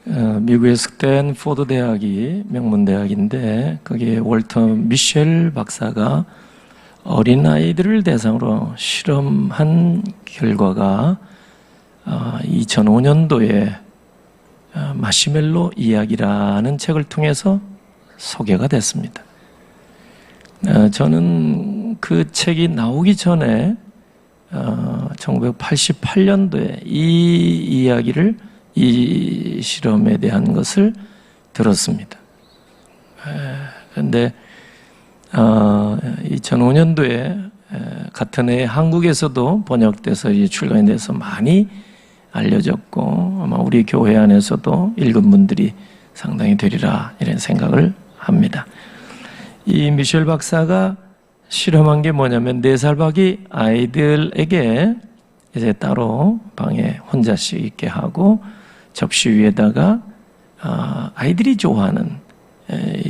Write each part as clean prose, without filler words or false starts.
미국의 스탠포드 대학이 명문대학인데 거기에 월터 미셸 박사가 어린아이들을 대상으로 실험한 결과가 2005년도에 마시멜로 이야기라는 책을 통해서 소개가 됐습니다. 저는 그 책이 나오기 전에 1988년도에 이 이야기를, 이 실험에 대한 것을 들었습니다. 그런데 2005년도에 같은 해 한국에서도 번역돼서 출간이 돼서 많이 알려졌고 아마 우리 교회 안에서도 읽은 분들이 상당히 되리라 이런 생각을 합니다. 이 미셸 박사가 실험한 게 뭐냐면 4살 박이 아이들에게 이제 따로 방에 혼자씩 있게 하고 접시 위에다가 아이들이 좋아하는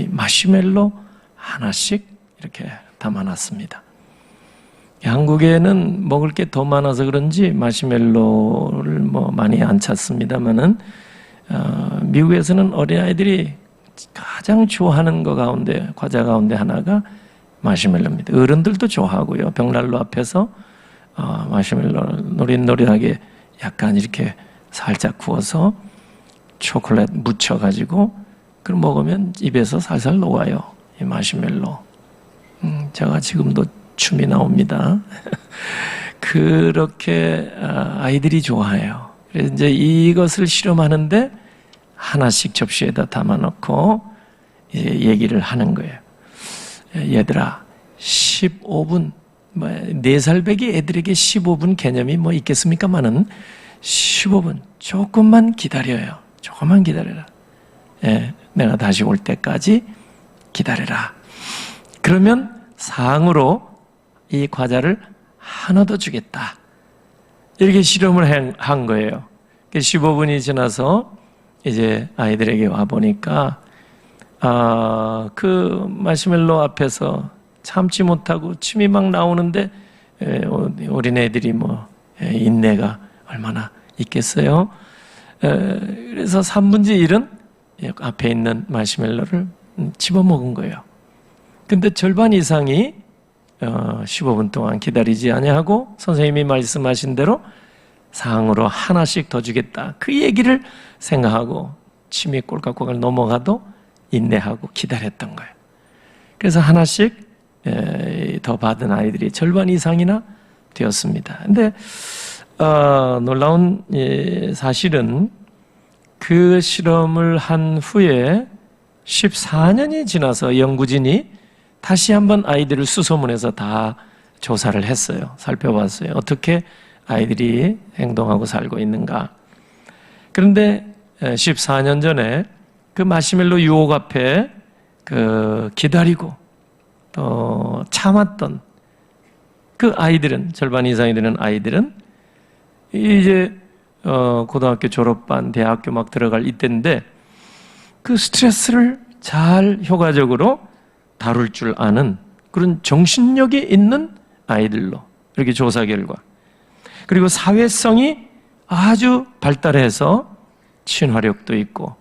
마시멜로 하나씩 이렇게 담아놨습니다. 한국에는 먹을 게 더 많아서 그런지 마시멜로를 많이 안 찾습니다만은 미국에서는 어린아이들이 가장 좋아하는 거 가운데, 과자 가운데 하나가 마시멜로입니다. 어른들도 좋아하고요. 벽난로 앞에서 마시멜로 노릇노릇하게 약간 이렇게 살짝 구워서 초콜릿 묻혀가지고 그걸 먹으면 입에서 살살 녹아요. 이 마시멜로. 제가 지금도 춤이 나옵니다. 그렇게 아이들이 좋아해요. 그래서 이제 이것을 실험하는데 하나씩 접시에다 담아놓고 이제 얘기를 하는 거예요. 얘들아, 15분, 4살 배기 애들에게 15분 개념이 있겠습니까마는 15분 조금만 기다려요. 조금만 기다려라. 내가 다시 올 때까지 기다려라. 그러면 상으로 이 과자를 하나 더 주겠다. 이렇게 실험을 한 거예요. 15분이 지나서 이제 아이들에게 와보니까 그 마시멜로 앞에서 참지 못하고 침이 막 나오는데 어린애들이 인내가 얼마나 있겠어요. 그래서 3분의 1은 앞에 있는 마시멜로를 집어먹은 거예요. 근데 절반 이상이 15분 동안 기다리지 아니하고 선생님이 말씀하신 대로 상으로 하나씩 더 주겠다. 그 얘기를 생각하고 침이 꼴깍꼴깍 넘어가도 인내하고 기다렸던 거예요. 그래서 하나씩 더 받은 아이들이 절반 이상이나 되었습니다. 근데 놀라운 사실은 그 실험을 한 후에 14년이 지나서 연구진이 다시 한번 아이들을 수소문해서 다 조사를 했어요. 살펴봤어요. 어떻게 아이들이 행동하고 살고 있는가. 그런데 14년 전에 그 마시멜로 유혹 앞에 기다리고 또 참았던 그 아이들은, 절반 이상이 되는 아이들은 이제 고등학교 졸업반, 대학교 막 들어갈 이때인데 그 스트레스를 잘 효과적으로 다룰 줄 아는 그런 정신력이 있는 아이들로 이렇게 조사 결과, 그리고 사회성이 아주 발달해서 친화력도 있고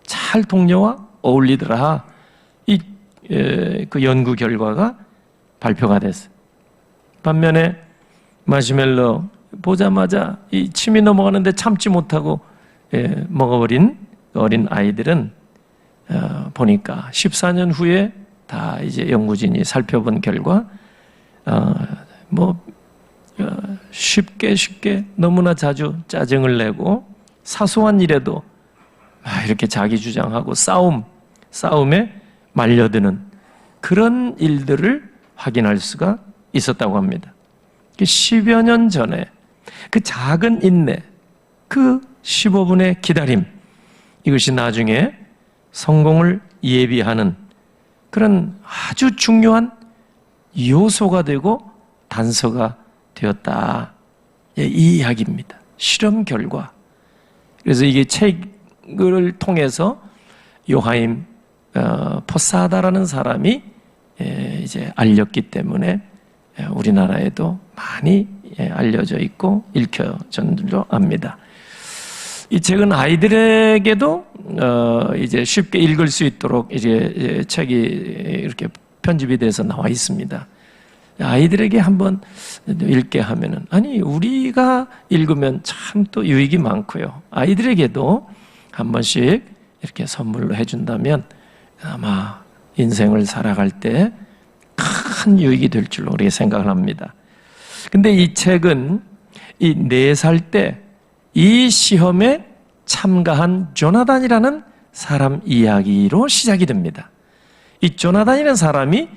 잘 동료와 어울리더라. 그 연구 결과가 발표가 됐어요. 반면에 마시멜로 보자마자 이 침이 넘어가는데 참지 못하고 먹어버린 어린 아이들은 보니까 14년 후에 다 이제 연구진이 살펴본 결과 쉽게 너무나 자주 짜증을 내고 사소한 일에도 이렇게 자기 주장하고 싸움에 말려드는 그런 일들을 확인할 수가 있었다고 합니다. 10여 년 전에 그 작은 인내, 그 15분의 기다림, 이것이 나중에 성공을 예비하는 그런 아주 중요한 요소가 되고 단서가 되었다. 이 이야기입니다. 실험 결과. 그래서 이게 책을 통해서 요하임 포사다라는 사람이 이제 알렸기 때문에 우리나라에도 많이 알려져 있고 읽혀진 줄로 압니다. 이 책은 아이들에게도 이제 쉽게 읽을 수 있도록 이제 책이 이렇게 편집이 돼서 나와 있습니다. 아이들에게 한번 읽게 하면은, 아니, 우리가 읽으면 참 또 유익이 많고요. 아이들에게도 한 번씩 이렇게 선물로 해준다면 아마 인생을 살아갈 때 큰 유익이 될 줄로 우리가 생각을 합니다. 근데 이 책은 이 4살 때 이 시험에 참가한 조나단이라는 사람 이야기로 시작이 됩니다. 이 조나단이라는 사람이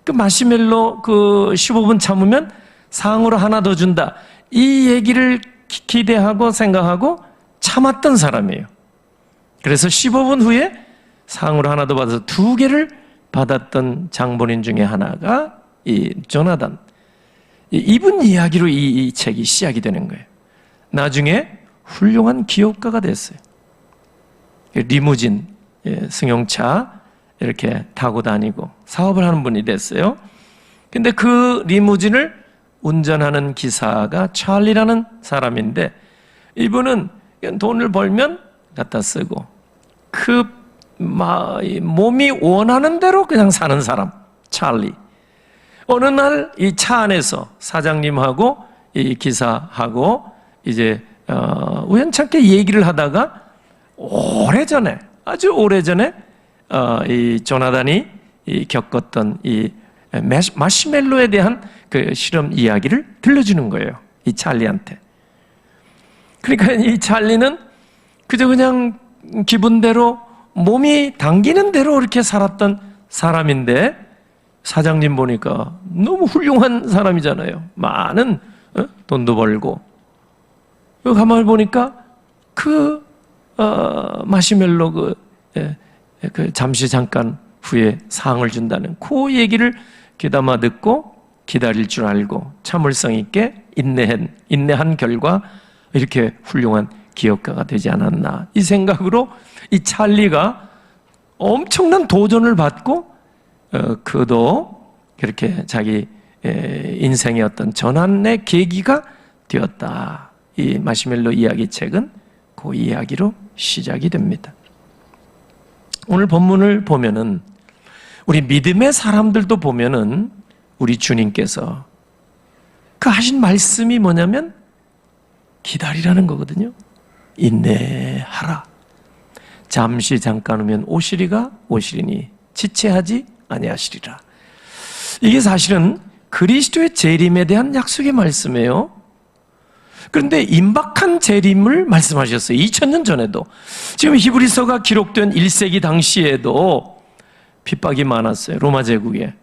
그 마시멜로 그 15분 참으면 상으로 하나 더 준다, 이 얘기를 기대하고 생각하고 참았던 사람이에요. 그래서 15분 후에 상으로 하나 더 받아서 2개를 받았던 장본인 중에 하나가 이 조나단, 이분 이야기로 이 책이 시작이 되는 거예요. 나중에 훌륭한 기업가가 됐어요. 리무진, 승용차 이렇게 타고 다니고 사업을 하는 분이 됐어요. 근데 그 리무진을 운전하는 기사가 찰리라는 사람인데, 이분은 돈을 벌면 갖다 쓰고 그 몸이 원하는 대로 그냥 사는 사람, 찰리. 어느 날 이 차 안에서 사장님하고 이 기사하고 이제 우연찮게 얘기를 하다가 오래전에, 아주 오래전에 이 조나단이 겪었던 이 마시멜로에 대한 그 실험 이야기를 들려주는 거예요, 이 찰리한테. 그러니까 이 찰리는 그저 그냥 기분대로 몸이 당기는 대로 이렇게 살았던 사람인데, 사장님 보니까 너무 훌륭한 사람이잖아요. 많은 돈도 벌고. 가만히 보니까 그 마시멜로 그 잠시 잠깐 후에 상을 준다는 그 얘기를 귀담아 듣고 기다릴 줄 알고 참을성 있게 인내한 결과 이렇게 훌륭한 기업가가 되지 않았나, 이 생각으로 이 찰리가 엄청난 도전을 받고 그도 그렇게 자기 인생의 어떤 전환의 계기가 되었다. 이 마시멜로 이야기 책은 그 이야기로 시작이 됩니다. 오늘 본문을 보면은 우리 믿음의 사람들도 보면은 우리 주님께서 그 하신 말씀이 뭐냐면 기다리라는 거거든요. 인내하라. 잠시 잠깐 오면 오시리가 오시리니 지체하지 아니하시리라. 이게 사실은 그리스도의 재림에 대한 약속의 말씀이에요. 그런데 임박한 재림을 말씀하셨어요. 2000년 전에도. 지금 히브리서가 기록된 1세기 당시에도 핍박이 많았어요. 로마 제국에.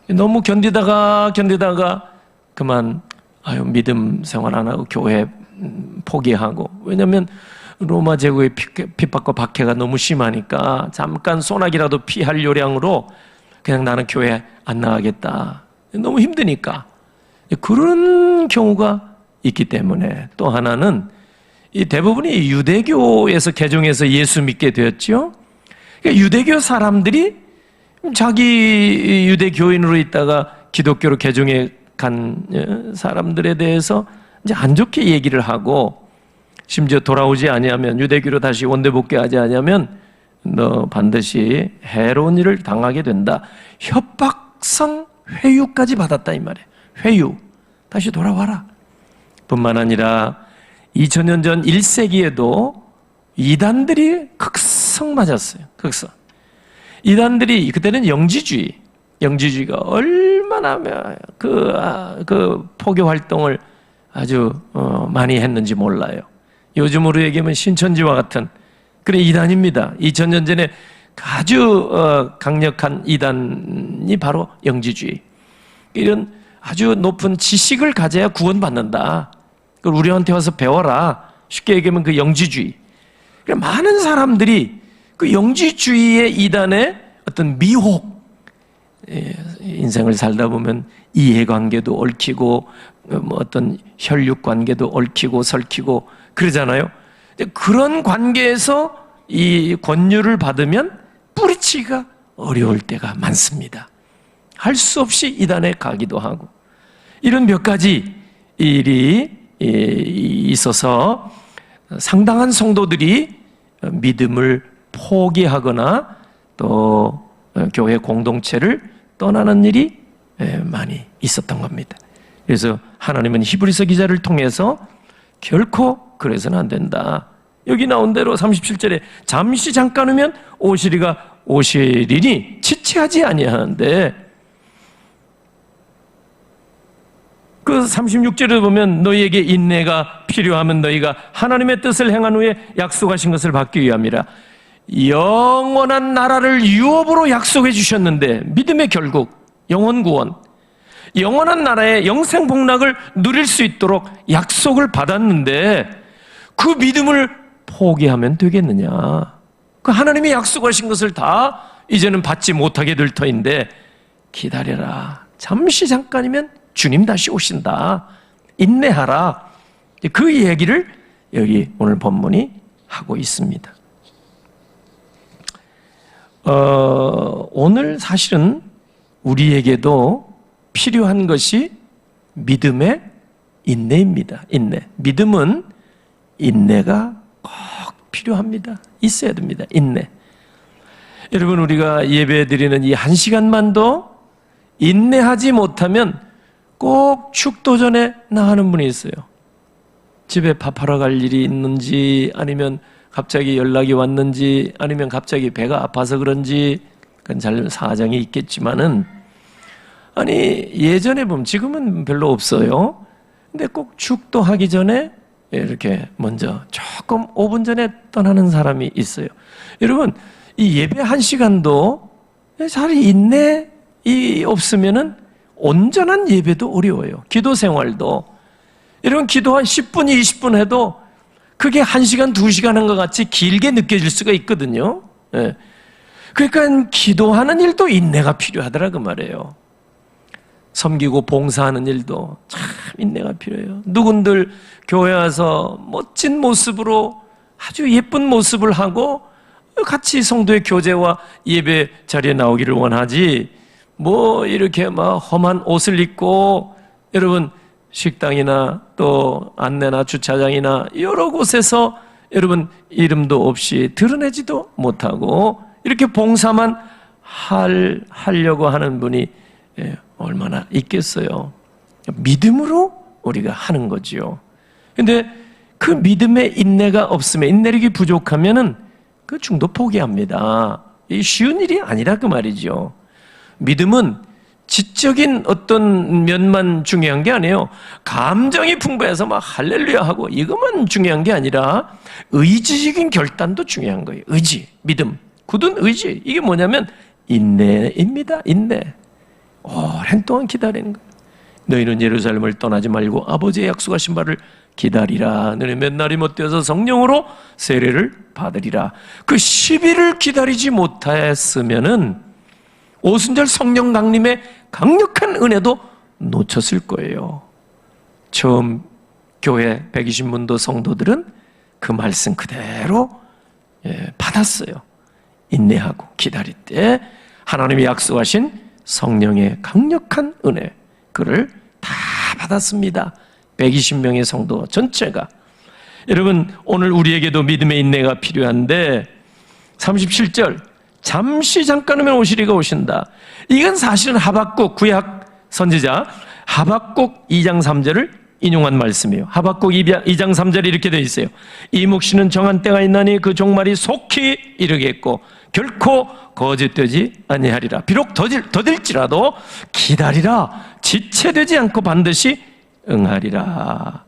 너무 견디다가 그만 믿음 생활 안 하고 교회 포기하고. 왜냐하면 로마 제국의 핍박과 박해가 너무 심하니까 잠깐 소나기라도 피할 요량으로 그냥 나는 교회 안 나가겠다. 너무 힘드니까. 그런 경우가 있기 때문에, 또 하나는 이 대부분이 유대교에서 개종해서 예수 믿게 되었죠. 그러니까 유대교 사람들이 자기 유대교인으로 있다가 기독교로 개종해 간 사람들에 대해서 이제 안 좋게 얘기를 하고, 심지어 돌아오지 아니하면, 유대교로 다시 원대 복귀하지 아니하면 너 반드시 해로운 일을 당하게 된다. 협박성 회유까지 받았다 이 말이에요. 회유. 다시 돌아와라. 뿐만 아니라 2000년 전 1세기에도 이단들이 극성 맞았어요. 극성. 이단들이 그때는 영지주의가 얼마나 그 포교 활동을 아주 많이 했는지 몰라요. 요즘으로 얘기하면 신천지와 같은 그런 이단입니다. 2000년 전에 아주 강력한 이단이 바로 영지주의. 이런 아주 높은 지식을 가져야 구원받는다. 그걸 우리한테 와서 배워라. 쉽게 얘기하면 그 영지주의. 많은 사람들이 그 영지주의의 이단의 어떤 미혹, 인생을 살다 보면 이해관계도 얽히고 어떤 혈육관계도 얽히고 설키고 그러잖아요. 그런 관계에서 이 권유를 받으면 뿌리치기가 어려울 때가 많습니다. 할 수 없이 이단에 가기도 하고, 이런 몇 가지 일이 있어서 상당한 성도들이 믿음을 포기하거나 또 교회 공동체를 떠나는 일이 많이 있었던 겁니다. 그래서 하나님은 히브리서 기자를 통해서 결코 그래서는 안 된다. 여기 나온 대로 37절에 잠시 잠깐이면 오시리가 오시리니 지체하지 아니하는데, 그 36절에 보면 너희에게 인내가 필요하면 너희가 하나님의 뜻을 행한 후에 약속하신 것을 받기 위함이라. 영원한 나라를 유업으로 약속해 주셨는데, 믿음의 결국 영원 구원, 영원한 나라의 영생 복락을 누릴 수 있도록 약속을 받았는데 그 믿음을 포기하면 되겠느냐? 그 하나님이 약속하신 것을 다 이제는 받지 못하게 될 터인데 기다려라. 잠시 잠깐이면 주님 다시 오신다. 인내하라. 그 얘기를 여기 오늘 본문이 하고 있습니다. 오늘 사실은 우리에게도 필요한 것이 믿음의 인내입니다. 인내. 믿음은 인내가 꼭 필요합니다. 있어야 됩니다. 인내. 여러분, 우리가 예배 드리는 이 1시간만도 인내하지 못하면 꼭 축도전에 나가는 분이 있어요. 집에 밥하러 갈 일이 있는지, 아니면 갑자기 연락이 왔는지, 아니면 갑자기 배가 아파서 그런지, 그건 잘 사정이 있겠지만은, 아니 예전에 보면, 지금은 별로 없어요. 근데 꼭 축도하기 전에 이렇게 먼저 조금 5분 전에 떠나는 사람이 있어요. 여러분, 이 예배 1시간도 잘 인내이 없으면은 온전한 예배도 어려워요. 기도 생활도. 여러분, 기도 한 10분, 20분 해도 그게 1시간, 2시간 한 것 같이 길게 느껴질 수가 있거든요. 그러니까 기도하는 일도 인내가 필요하더라 그 말이에요. 섬기고 봉사하는 일도 참 인내가 필요해요. 누군들 교회 와서 멋진 모습으로 아주 예쁜 모습을 하고 같이 성도의 교제와 예배 자리에 나오기를 원하지, 뭐 이렇게 막 험한 옷을 입고 여러분 식당이나 또 안내나 주차장이나 여러 곳에서 여러분 이름도 없이 드러내지도 못하고 이렇게 봉사만 하려고 하는 분이 얼마나 있겠어요. 믿음으로 우리가 하는 거지요. 근데 그 믿음의 인내가 없으면, 인내력이 부족하면은 그 중도 포기합니다. 이 쉬운 일이 아니라 그 말이죠. 믿음은 지적인 어떤 면만 중요한 게 아니에요. 감정이 풍부해서 막 할렐루야 하고 이것만 중요한 게 아니라 의지적인 결단도 중요한 거예요. 의지, 믿음, 굳은 의지. 이게 뭐냐면 인내입니다. 인내. 오랜 동안 기다리는 거예요. 너희는 예루살렘을 떠나지 말고 아버지의 약속하신 바를 기다리라. 너희 몇 날이 못 되어서 성령으로 세례를 받으리라. 그 10일을 기다리지 못했으면은 오순절 성령 강림의 강력한 은혜도 놓쳤을 거예요. 처음 교회 120문도 성도들은 그 말씀 그대로 받았어요. 인내하고 기다릴 때 하나님이 약속하신 성령의 강력한 은혜, 그를 다 받았습니다. 120명의 성도 전체가. 여러분, 오늘 우리에게도 믿음의 인내가 필요한데 37절 잠시 잠깐이면 오시리가 오신다. 이건 사실은 하박국, 구약 선지자 하박국 2장 3절을 인용한 말씀이에요. 하박국 2장 3절에 이렇게 되어 있어요. 이 묵시는 정한 때가 있나니 그 종말이 속히 이르겠고 결코 거짓되지 아니하리라. 비록 더딜지라도 기다리라. 지체되지 않고 반드시 응하리라.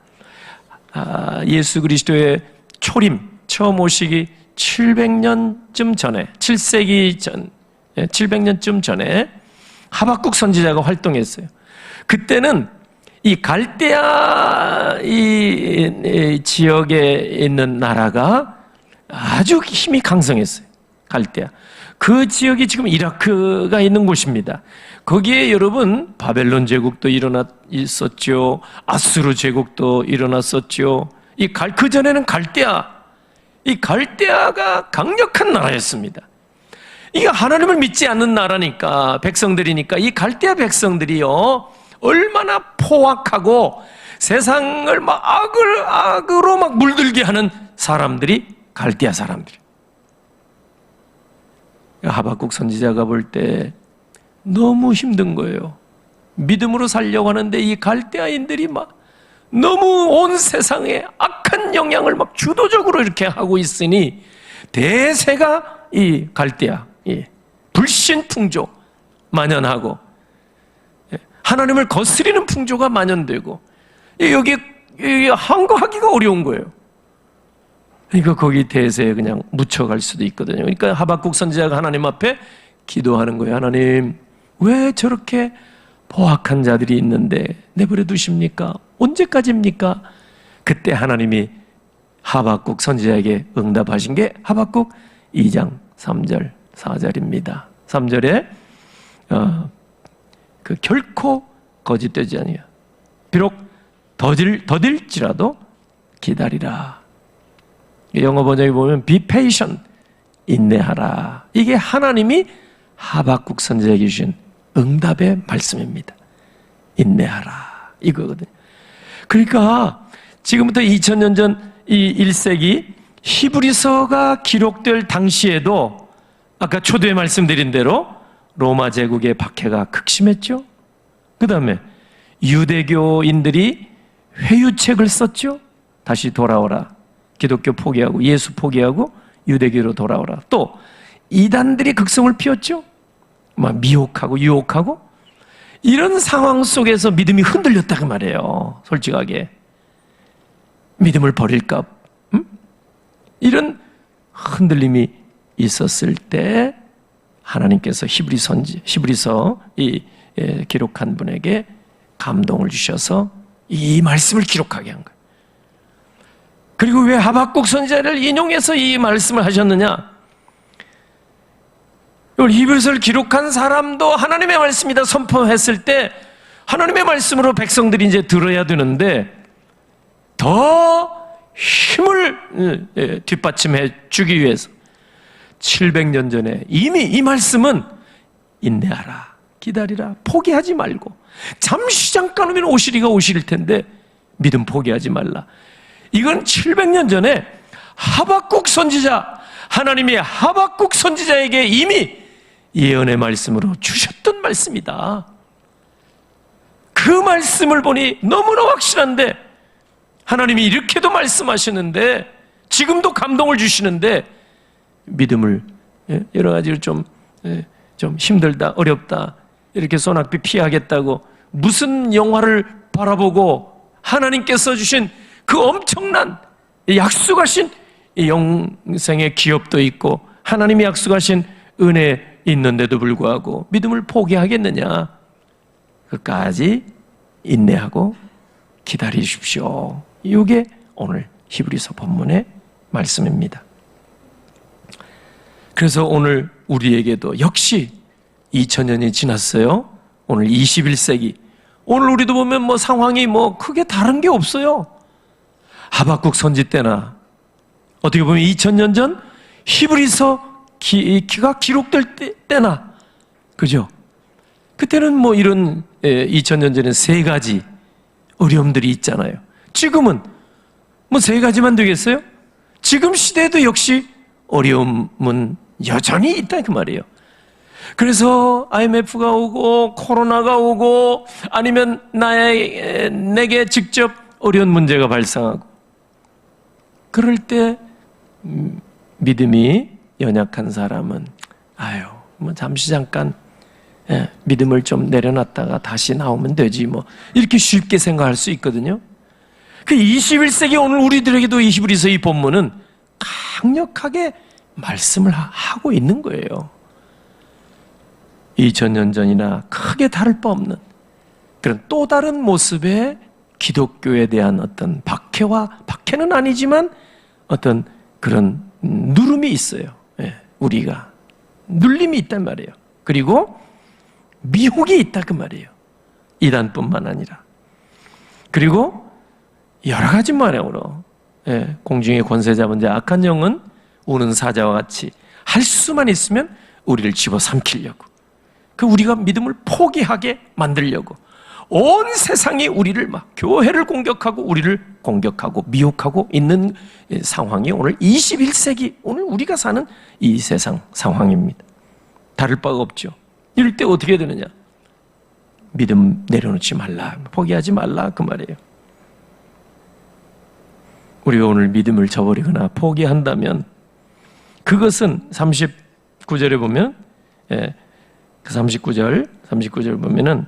예수 그리스도의 초림 처음 오시기 700년쯤 전에, 7세기 전, 700년쯤 전에 하박국 선지자가 활동했어요. 그때는 이 갈대아 이 지역에 있는 나라가 아주 힘이 강성했어요. 갈대아. 그 지역이 지금 이라크가 있는 곳입니다. 거기에 여러분 바벨론 제국도 있었죠. 아수르 제국도 일어났었죠. 그 전에는 이 갈대아가 강력한 나라였습니다. 이게 하나님을 믿지 않는 나라니까, 백성들이니까 이 갈대아 백성들이요 얼마나 포악하고 세상을 막 악으로 막 물들게 하는 사람들이 갈대아 사람들이. 하박국 선지자가 볼 때 너무 힘든 거예요. 믿음으로 살려고 하는데 이 갈대아인들이 막 너무 온 세상에 악한 영향을 막 주도적으로 이렇게 하고 있으니 대세가 이 갈대아, 불신 풍조 만연하고 하나님을 거스리는 풍조가 만연되고 여기 항거하기가 어려운 거예요. 그러니까 거기 대세에 그냥 묻혀갈 수도 있거든요. 그러니까 하박국 선지자가 하나님 앞에 기도하는 거예요. 하나님, 왜 저렇게 포악한 자들이 있는데 내버려 두십니까? 언제까지입니까? 그때 하나님이 하박국 선지자에게 응답하신 게 하박국 2장 3절 4절입니다. 3절에 그 결코 거짓되지 아니하여 비록 더딜지라도 기다리라. 영어 번역에 보면 be patient, 인내하라. 이게 하나님이 하박국 선지자에게 주신 응답의 말씀입니다. 인내하라 이거거든요. 그러니까 지금부터 2000년 전 이 1세기 히브리서가 기록될 당시에도 아까 초두에 말씀드린 대로 로마 제국의 박해가 극심했죠. 그 다음에 유대교인들이 회유책을 썼죠. 다시 돌아오라. 기독교 포기하고 예수 포기하고 유대교로 돌아오라. 또 이단들이 극성을 피웠죠. 막 미혹하고 유혹하고 이런 상황 속에서 믿음이 흔들렸다고 말해요. 솔직하게 믿음을 버릴까? 이런 흔들림이 있었을 때 하나님께서 히브리서 기록한 분에게 감동을 주셔서 이 말씀을 기록하게 한 거예요. 그리고 왜 하박국 선지자를 인용해서 이 말씀을 하셨느냐? 이걸 히브리서를 기록한 사람도 하나님의 말씀이다 선포했을 때 하나님의 말씀으로 백성들이 이제 들어야 되는데 더 힘을 뒷받침해 주기 위해서 700년 전에 이미 이 말씀은 인내하라, 기다리라, 포기하지 말고 잠시 잠깐 오면 오시리가 오실 텐데 믿음 포기하지 말라. 이건 700년 전에 하박국 선지자, 하나님이 하박국 선지자에게 이미 예언의 말씀으로 주셨던 말씀이다. 그 말씀을 보니 너무나 확실한데 하나님이 이렇게도 말씀하시는데 지금도 감동을 주시는데 믿음을 여러 가지로 좀 힘들다, 어렵다, 이렇게 소낙비 피하겠다고 무슨 영화를 바라보고 하나님께서 주신 그 엄청난 약속하신 영생의 기업도 있고 하나님이 약속하신 은혜 있는데도 불구하고 믿음을 포기하겠느냐? 끝까지 인내하고 기다리십시오. 이게 오늘 히브리서 본문의 말씀입니다. 그래서 오늘 우리에게도 역시 2000년이 지났어요. 오늘 21세기. 오늘 우리도 보면 뭐 상황이 뭐 크게 다른 게 없어요. 하박국 선지 때나 어떻게 보면 2000년 전 히브리서 기가 기록될 때나 그죠? 그때는 뭐 이런 2000년 전에 세 가지 어려움들이 있잖아요. 지금은 뭐 세 가지만 되겠어요? 지금 시대에도 역시 어려움은 여전히 있다 그 말이에요. 그래서 IMF가 오고 코로나가 오고 아니면 내게 직접 어려운 문제가 발생하고 그럴 때 믿음이 연약한 사람은 뭐 잠시 잠깐 믿음을 좀 내려놨다가 다시 나오면 되지 뭐 이렇게 쉽게 생각할 수 있거든요. 그 21세기 오늘 우리들에게도 이 히브리서 이 본문은 강력하게 말씀을 하고 있는 거예요. 2000년 전이나 크게 다를 바 없는 그런 또 다른 모습의 기독교에 대한 어떤 박해는 아니지만 어떤 그런 누름이 있어요. 우리가 눌림이 있단 말이에요. 그리고 미혹이 있다 그 말이에요. 이단뿐만 아니라. 그리고 여러 가지 모양으로 공중의 권세 잡은 자 악한 영은 우는 사자와 같이 할 수만 있으면 우리를 집어삼키려고 우리가 믿음을 포기하게 만들려고 온 세상이 우리를 막 교회를 공격하고 우리를 공격하고 미혹하고 있는 상황이 오늘 21세기 오늘 우리가 사는 이 세상 상황입니다. 다를 바가 없죠. 이럴 때 어떻게 되느냐? 믿음 내려놓지 말라, 포기하지 말라 그 말이에요. 우리가 오늘 믿음을 저버리거나 포기한다면 그것은 39절에 보면 그 39절 보면은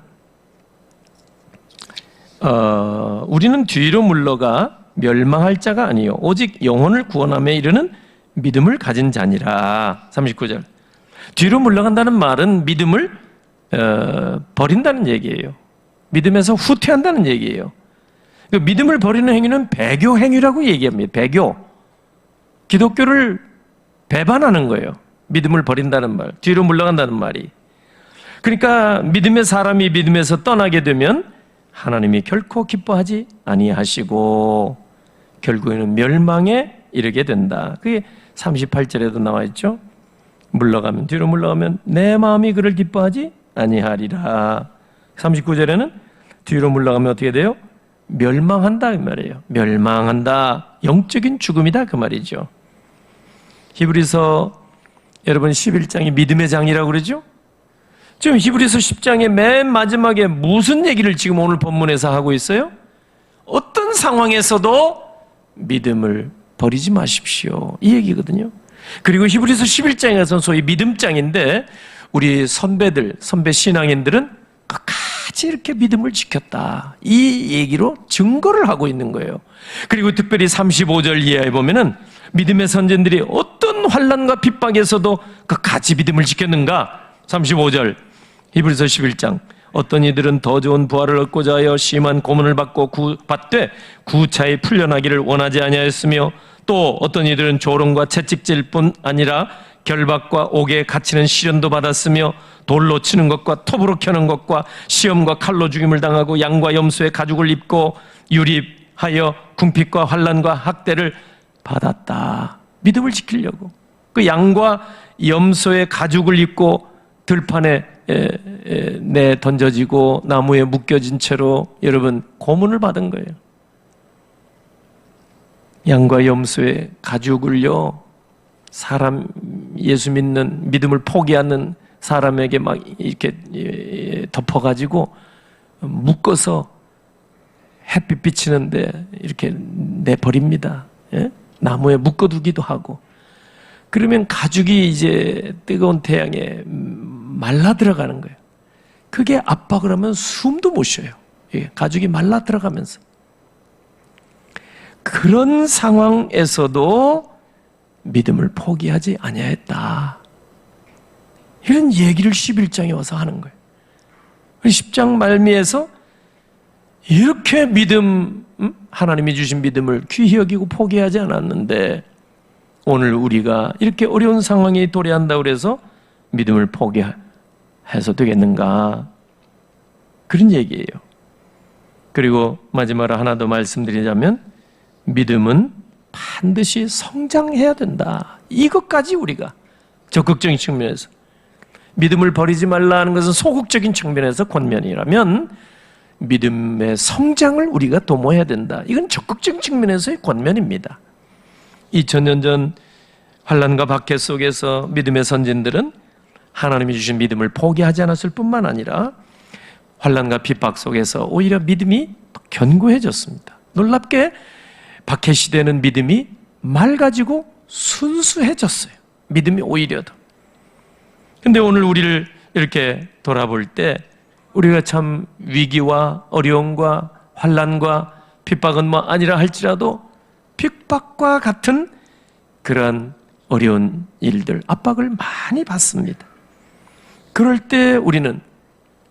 우리는 뒤로 물러가 멸망할 자가 아니요 오직 영혼을 구원함에 이르는 믿음을 가진 자니라. 39절. 뒤로 물러간다는 말은 믿음을 버린다는 얘기예요. 믿음에서 후퇴한다는 얘기예요. 그 믿음을 버리는 행위는 배교 행위라고 얘기합니다. 배교. 기독교를 배반하는 거예요. 믿음을 버린다는 말, 뒤로 물러간다는 말이. 그러니까 믿음의 사람이 믿음에서 떠나게 되면 하나님이 결코 기뻐하지 아니하시고 결국에는 멸망에 이르게 된다. 그게 38절에도 나와 있죠. 물러가면, 뒤로 물러가면 내 마음이 그를 기뻐하지 아니하리라. 39절에는 뒤로 물러가면 어떻게 돼요? 멸망한다 그 말이에요. 멸망한다. 영적인 죽음이다 그 말이죠. 히브리서 여러분 11장이 믿음의 장이라고 그러죠? 지금 히브리서 10장의 맨 마지막에 무슨 얘기를 지금 오늘 본문에서 하고 있어요? 어떤 상황에서도 믿음을 버리지 마십시오. 이 얘기거든요. 그리고 히브리서 11장에서는 소위 믿음장인데 우리 선배들, 선배 신앙인들은 끝까지 이렇게 믿음을 지켰다. 이 얘기로 증거를 하고 있는 거예요. 그리고 특별히 35절 이하에 보면은 믿음의 선전들이 어떤 환난과 핍박에서도 끝까지 믿음을 지켰는가? 35절 히브리서 11장 어떤 이들은 더 좋은 부활을 얻고자 하여 심한 고문을 받되 구차히 풀려나기를 원하지 아니하였으며 또 어떤 이들은 조롱과 채찍질 뿐 아니라 결박과 옥에 갇히는 시련도 받았으며 돌로 치는 것과 톱으로 켜는 것과 시험과 칼로 죽임을 당하고 양과 염소의 가죽을 입고 유립하여 궁핍과 환난과 학대를 받았다. 믿음을 지키려고 그 양과 염소의 가죽을 입고 들판에 내 던져지고 나무에 묶여진 채로 여러분 고문을 받은 거예요. 양과 염소의 가죽을요 사람 예수 믿는 믿음을 포기하는 사람에게 막 이렇게 덮어가지고 묶어서 햇빛 비치는데 이렇게 내버립니다. 예? 나무에 묶어두기도 하고 그러면 가죽이 이제 뜨거운 태양에 말라 들어가는 거예요. 그게 압박을 하면 숨도 못 쉬어요. 가죽이 말라 들어가면서. 그런 상황에서도 믿음을 포기하지 아니하였다. 이런 얘기를 11장에 와서 하는 거예요. 10장 말미에서 이렇게 믿음, 하나님이 주신 믿음을 귀히 여기고 포기하지 않았는데 오늘 우리가 이렇게 어려운 상황이 도래한다고 해서 믿음을 포기해서 되겠는가? 그런 얘기예요. 그리고 마지막으로 하나 더 말씀드리자면 믿음은 반드시 성장해야 된다. 이것까지 우리가 적극적인 측면에서 믿음을 버리지 말라 하는 것은 소극적인 측면에서 권면이라면 믿음의 성장을 우리가 도모해야 된다. 이건 적극적인 측면에서의 권면입니다. 2000년 전 환난과 박해 속에서 믿음의 선진들은 하나님이 주신 믿음을 포기하지 않았을 뿐만 아니라 환난과 핍박 속에서 오히려 믿음이 견고해졌습니다. 놀랍게 박해 시대는 믿음이 맑아지고 순수해졌어요. 믿음이 오히려 더. 근데 오늘 우리를 이렇게 돌아볼 때 우리가 참 위기와 어려움과 환난과 핍박은 뭐 아니라 할지라도 핍박과 같은 그러한 어려운 일들, 압박을 많이 받습니다. 그럴 때 우리는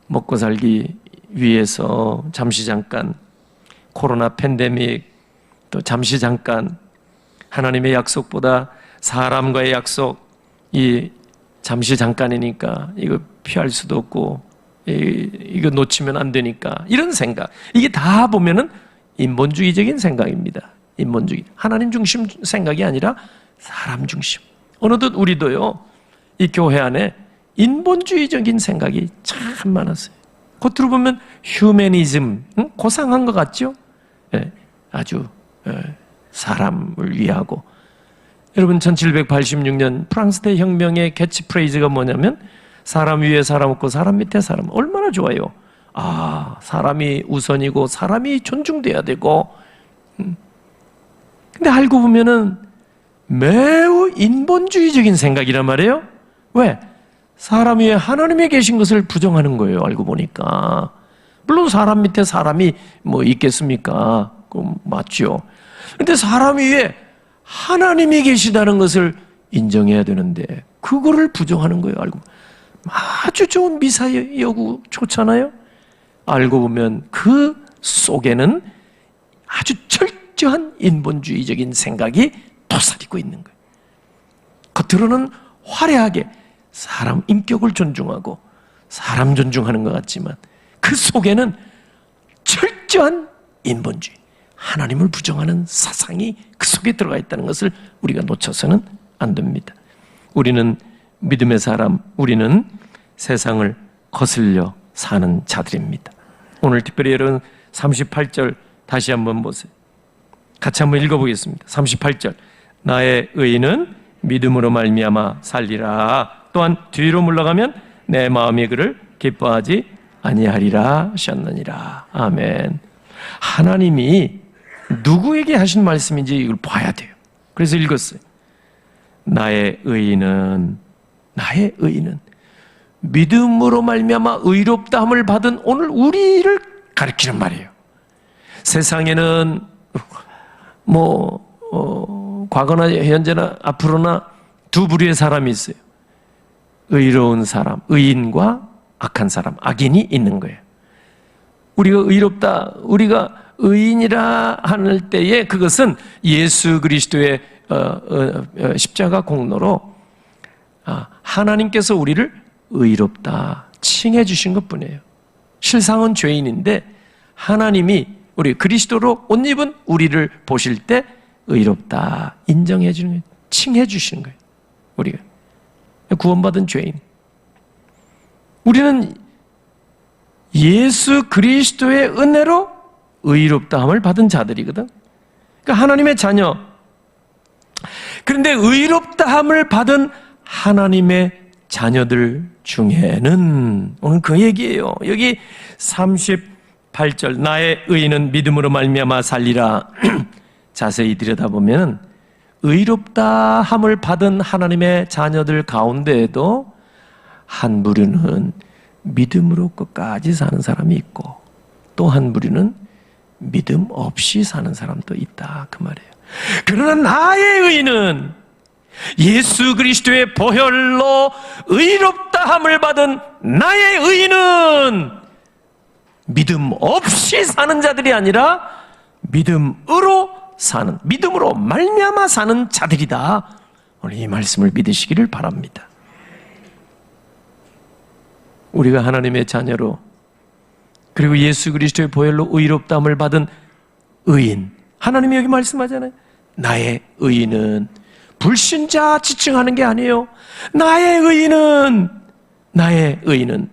먹고 살기 위해서 잠시 잠깐 코로나 팬데믹 또 잠시 잠깐 하나님의 약속보다 사람과의 약속 이 잠시 잠깐이니까 이거 피할 수도 없고 이거 놓치면 안 되니까 이런 생각 이게 다 보면은 인본주의적인 생각입니다. 인본주의 하나님 중심 생각이 아니라 사람 중심. 어느덧 우리도요 이 교회 안에 인본주의적인 생각이 참 많았어요. 겉으로 보면 휴머니즘 고상한 것 같죠? 네, 아주 사람을 위하고. 여러분 1786년 프랑스 대혁명의 캐치프레이즈가 뭐냐면 사람 위에 사람 없고 사람 밑에 사람. 얼마나 좋아요. 사람이 우선이고 사람이 존중돼야 되고. 근데 알고 보면은 매우 인본주의적인 생각이란 말이에요. 왜? 사람 위에 하나님이 계신 것을 부정하는 거예요. 알고 보니까. 물론 사람 밑에 사람이 뭐 있겠습니까? 그럼 맞죠. 근데 사람 위에 하나님이 계시다는 것을 인정해야 되는데 그거를 부정하는 거예요. 알고 아주 좋은 미사여구 좋잖아요. 알고 보면 그 속에는 아주 철저한 인본주의적인 생각이 도사리고 있는 거예요. 겉으로는 화려하게 사람 인격을 존중하고 사람 존중하는 것 같지만 그 속에는 철저한 인본주의, 하나님을 부정하는 사상이 그 속에 들어가 있다는 것을 우리가 놓쳐서는 안 됩니다. 우리는 믿음의 사람, 우리는 세상을 거슬려 사는 자들입니다. 오늘 특별히 여러분 38절 다시 한번 보세요. 같이 한번 읽어보겠습니다. 38절 나의 의인은 믿음으로 말미암아 살리라. 또한 뒤로 물러가면 내 마음이 그를 기뻐하지 아니하리라 하셨느니라. 아멘. 하나님이 누구에게 하신 말씀인지 이걸 봐야 돼요. 그래서 읽었어요. 나의 의인은 믿음으로 말미암아 의롭다함을 받은 오늘 우리를 가리키는 말이에요. 세상에는 과거나 현재나 앞으로나 두 부류의 사람이 있어요. 의로운 사람, 의인과 악한 사람, 악인이 있는 거예요. 우리가 의롭다, 우리가 의인이라 할 때에 그것은 예수 그리스도의 십자가 공로로 하나님께서 우리를 의롭다 칭해 주신 것뿐이에요. 실상은 죄인인데 하나님이 우리 그리스도로 옷 입은 우리를 보실 때 의롭다 인정해 주는 거예요. 칭해 주시는 거예요. 우리가 구원받은 죄인. 우리는 예수 그리스도의 은혜로 의롭다함을 받은 자들이거든. 그러니까 하나님의 자녀. 그런데 의롭다함을 받은 하나님의 자녀들 중에는 오늘 그 얘기예요. 여기 38절 나의 의인은 믿음으로 말미암아 살리라. 자세히 들여다보면 의롭다함을 받은 하나님의 자녀들 가운데에도 한 부류는 믿음으로 끝까지 사는 사람이 있고 또 한 부류는 믿음 없이 사는 사람도 있다 그 말이에요. 그러나 나의 의인은 예수 그리스도의 보혈로 의롭다함을 받은 나의 의인은 믿음 없이 사는 자들이 아니라 믿음으로 사는, 믿음으로 말미암아 사는 자들이다. 오늘 이 말씀을 믿으시기를 바랍니다. 우리가 하나님의 자녀로 그리고 예수 그리스도의 보혈로 의롭다함을 받은 의인, 하나님이 여기 말씀하잖아요. 나의 의인은 불신자 지칭하는 게 아니에요. 나의 의인은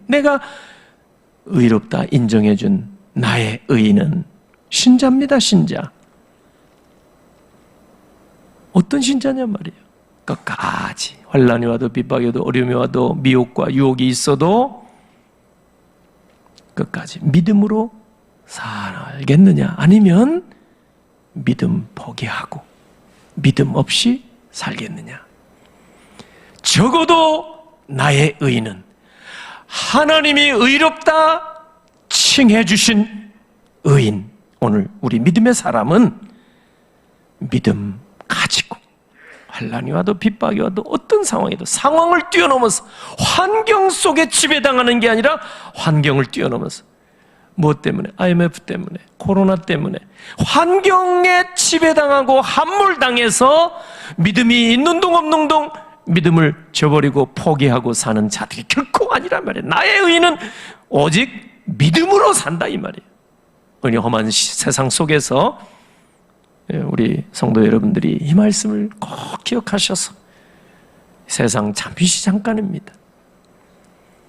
내가 의롭다 인정해준 나의 의인은 신자입니다. 신자. 어떤 신자냐 말이에요. 끝까지 환난이 와도 핍박이 와도 어려움이 와도 미혹과 유혹이 있어도 끝까지 믿음으로 살겠느냐, 아니면 믿음 포기하고 믿음 없이 살겠느냐. 적어도 나의 의인은 하나님이 의롭다 칭해 주신 의인, 오늘 우리 믿음의 사람은 믿음 가지고 환난이 와도 핍박이 와도 어떤 상황에도 상황을 뛰어넘어서 환경 속에 지배당하는 게 아니라 환경을 뛰어넘어서 무엇 때문에? IMF 때문에, 코로나 때문에 환경에 지배당하고 함몰당해서 믿음이 있는 동 없는 동 믿음을 저버리고 포기하고 사는 자들이 결코 아니란 말이에요. 나의 의인은 오직 믿음으로 산다 이 말이에요. 우리 험한 세상 속에서 우리 성도 여러분들이 이 말씀을 꼭 기억하셔서 세상 잠시 잠깐입니다.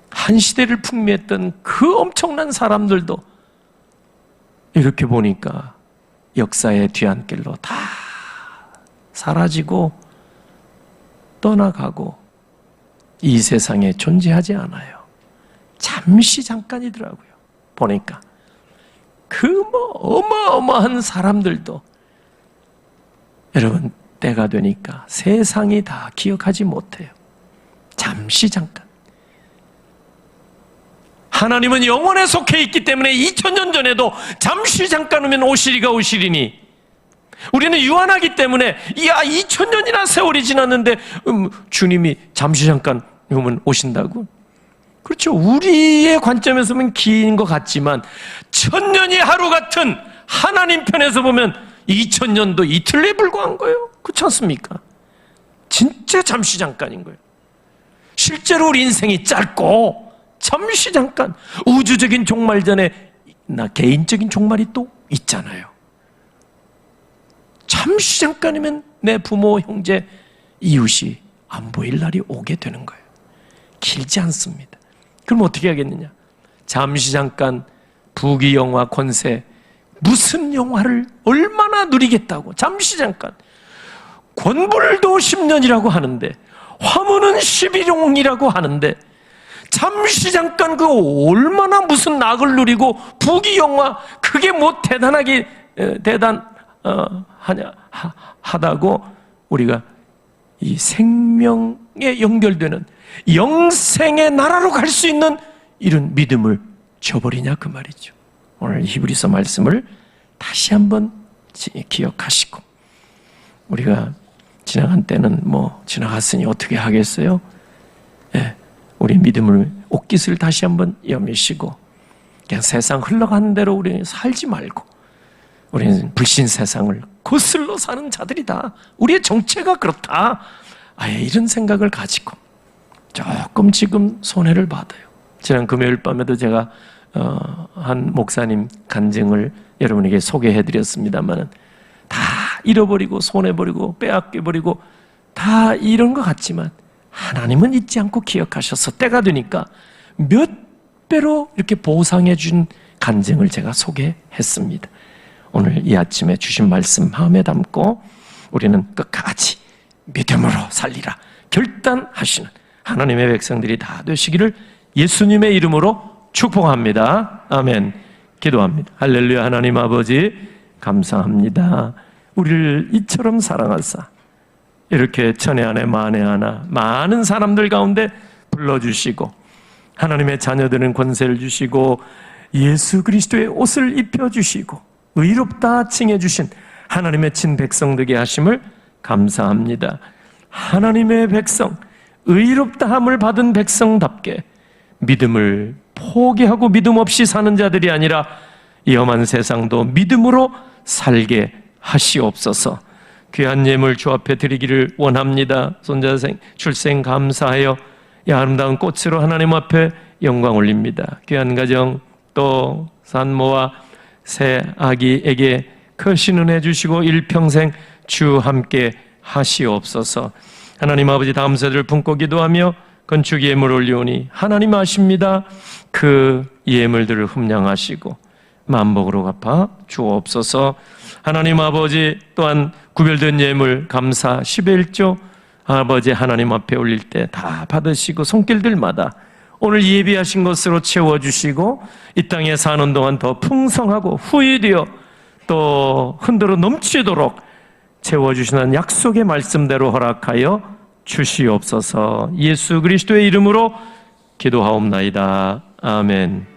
한 시대를 풍미했던 그 엄청난 사람들도 이렇게 보니까 역사의 뒤안길로 다 사라지고 떠나가고 이 세상에 존재하지 않아요. 잠시 잠깐이더라고요. 보니까 그 어마어마한 사람들도 여러분 때가 되니까 세상이 다 기억하지 못해요. 잠시 잠깐. 하나님은 영원에 속해 있기 때문에 2000년 전에도 잠시 잠깐 오면 오시리가 오시리니, 우리는 유한하기 때문에 2000년이나 세월이 지났는데 주님이 잠시 잠깐 오면 오신다고? 그렇죠. 우리의 관점에서 보면 긴 것 같지만 1000년이 하루 같은 하나님 편에서 보면 2000년도 이틀에 불과한 거예요. 그렇지 않습니까? 진짜 잠시 잠깐인 거예요. 실제로 우리 인생이 짧고 잠시 잠깐, 우주적인 종말 전에 나 개인적인 종말이 또 있잖아요. 잠시 잠깐이면 내 부모, 형제, 이웃이 안 보일 날이 오게 되는 거예요. 길지 않습니다. 그럼 어떻게 하겠느냐? 잠시 잠깐 부귀영화, 권세, 무슨 영화를 얼마나 누리겠다고. 잠시 잠깐 권불도 10년이라고 하는데, 화무는 11용이라고 하는데, 잠시 잠깐 그 얼마나 무슨 낙을 누리고 부귀영화, 그게 뭐 대단하게 하다고 우리가 이 생명에 연결되는 영생의 나라로 갈 수 있는 이런 믿음을 저버리냐 그 말이죠. 오늘 히브리서 말씀을 다시 한번 기억하시고, 우리가 지나간 때는 뭐 지나갔으니 어떻게 하겠어요? 예, 우리 믿음을 옷깃을 다시 한번 여미시고, 그냥 세상 흘러가는 대로 우리는 살지 말고, 우리는 불신 세상을 거슬러 사는 자들이다, 우리의 정체가 그렇다, 아예 이런 생각을 가지고 조금 지금 손해를 받아요. 지난 금요일 밤에도 제가 한 목사님 간증을 여러분에게 소개해드렸습니다만, 다 잃어버리고 손해버리고 빼앗겨버리고 다 이런 것 같지만 하나님은 잊지 않고 기억하셔서 때가 되니까 몇 배로 이렇게 보상해 준 간증을 제가 소개했습니다. 오늘 이 아침에 주신 말씀 마음에 담고 우리는 끝까지 믿음으로 살리라 결단하시는 하나님의 백성들이 다 되시기를 예수님의 이름으로 축복합니다. 아멘. 기도합니다. 할렐루야. 하나님 아버지 감사합니다. 우리를 이처럼 사랑하사 이렇게 천에 하나 만에 하나 많은 사람들 가운데 불러주시고, 하나님의 자녀들은 권세를 주시고 예수 그리스도의 옷을 입혀주시고 의롭다 칭해주신 하나님의 친백성 되게 하심을 감사합니다. 하나님의 백성, 의롭다함을 받은 백성답게 믿음을 포기하고 믿음 없이 사는 자들이 아니라 이 험한 세상도 믿음으로 살게 하시옵소서. 귀한 예물 주 앞에 드리기를 원합니다. 손자생 출생 감사하여 이 아름다운 꽃으로 하나님 앞에 영광 올립니다. 귀한 가정 또 산모와 새 아기에게 크신 은혜 주시고 일평생 주 함께 하시옵소서. 하나님 아버지 다음 세대를 품고 기도하며 건축 예물 올리오니 하나님 아십니다. 그 예물들을 흠량하시고 만복으로 갚아 주옵소서. 하나님 아버지 또한 구별된 예물 감사 10의 1조 아버지 하나님 앞에 올릴 때 다 받으시고 손길들마다 오늘 예비하신 것으로 채워주시고 이 땅에 사는 동안 더 풍성하고 후일되어 또 흔들어 넘치도록 채워주시는 약속의 말씀대로 허락하여 주시옵소서. 예수 그리스도의 이름으로 기도하옵나이다. 아멘.